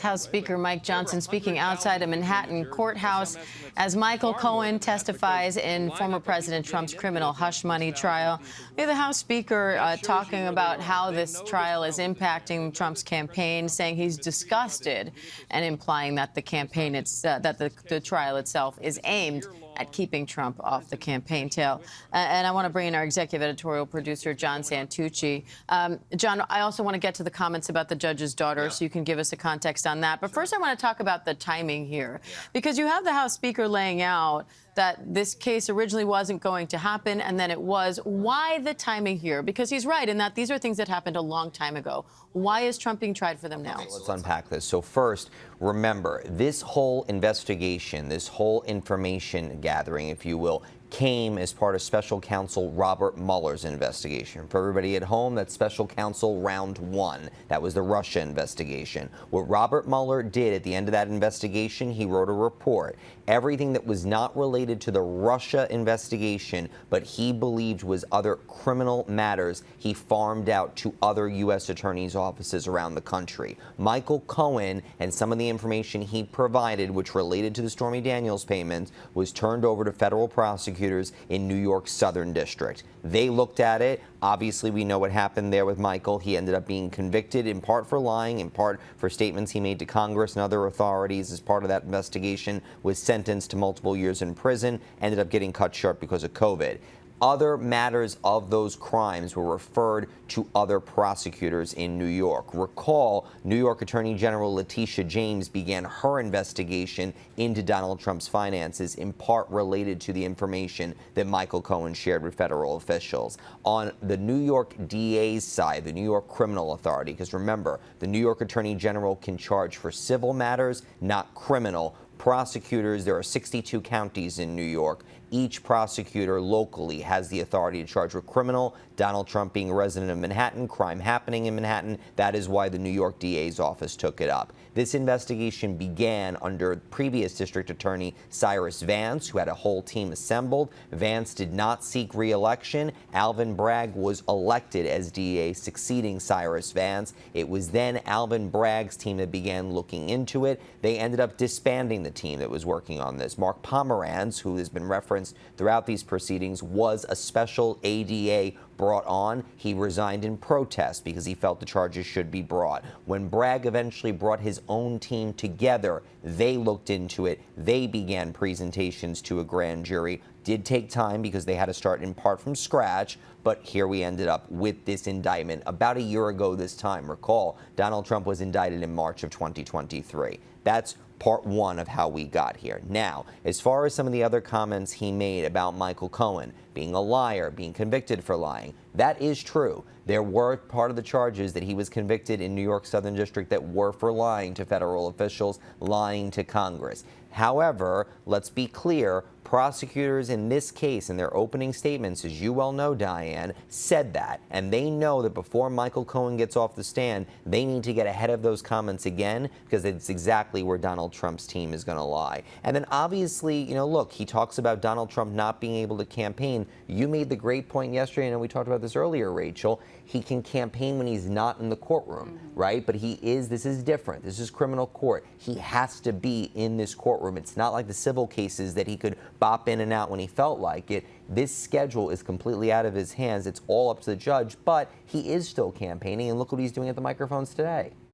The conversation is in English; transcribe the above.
House Speaker Mike Johnson speaking outside a Manhattan courthouse as Michael Cohen testifies in former President Trump's criminal hush money trial. We have the House Speaker talking about how this trial is impacting Trump's campaign, saying he's disgusted and implying that the campaign, the trial itself is aimed at keeping Trump off the campaign trail. And I want to bring in our executive editorial producer, John Santucci. John, I also want to get to the comments about the judge's daughter, so you can give us a context on that. But first, I want to talk about the timing here, because you have the House Speaker laying out that this case originally wasn't going to happen, and then it was. Why the timing here? Because he's right in that these are things that happened a long time ago. Why is Trump being tried for them now? Okay, let's unpack this. So first, remember, this whole investigation, this whole information gathering, if you will, came as part of Special Counsel Robert Mueller's investigation. For everybody at home, that's Special Counsel Round 1. That was the Russia investigation. What Robert Mueller did at the end of that investigation, he wrote a report. Everything that was not related to the Russia investigation, but he believed was other criminal matters, he farmed out to other U.S. attorneys' offices around the country. Michael Cohen and some of the information he provided, which related to the Stormy Daniels payments, was turned over to federal prosecutors in New York's Southern District. They looked at it. Obviously, we know what happened there with Michael. He ended up being convicted in part for lying, in part for statements he made to Congress and other authorities as part of that investigation, was sentenced to multiple years in prison, ended up getting cut short because of COVID. Other matters of those crimes were referred to other prosecutors in New York. Recall, New York Attorney General Letitia James began her investigation into Donald Trump's finances, in part related to the information that Michael Cohen shared with federal officials. On the New York DA's side, the New York Criminal Authority, because remember, the New York Attorney General can charge for civil matters, not criminal. Prosecutors, there are 62 counties in New York. Each prosecutor locally has the authority to charge with criminal. Donald Trump being a resident of Manhattan, crime happening in Manhattan, that is why the New York DA's office took it up. This investigation began under previous district attorney Cyrus Vance, who had a whole team assembled. Vance did not seek re-election. Alvin Bragg was elected as DA, succeeding Cyrus Vance. It was then Alvin Bragg's team that began looking into it. They ended up disbanding the team that was working on this. Mark Pomerantz, who has been referenced throughout these proceedings, was a special ADA brought on. He resigned in protest because he felt the charges should be brought. When Bragg eventually brought his own team together, they looked into it. They began presentations to a grand jury. Did take time because they had to start in part from scratch, but here we ended up with this indictment about a year ago this time. Recall, Donald Trump was indicted in March of 2023. That's part one of how we got here. Now, as far as some of the other comments he made about Michael Cohen being a liar, being convicted for lying, that is true. There were part of the charges that he was convicted in New York Southern District that were for lying to federal officials, lying to Congress. However, let's be clear, prosecutors in this case, in their opening statements, as you well know, Diane, said that. And they know that before Michael Cohen gets off the stand, they need to get ahead of those comments again, because it's exactly where Donald Trump's team is going to lie. And then obviously, you know, look, he talks about Donald Trump not being able to campaign. You made the great point yesterday, and we talked about this earlier, Rachel. He can campaign when he's not in the courtroom, right? But this is different. This is criminal court. He has to be in this courtroom. It's not like the civil cases that he could bop in and out when he felt like it. This schedule is completely out of his hands. It's all up to the judge, but he is still campaigning, and look what he's doing at the microphones today.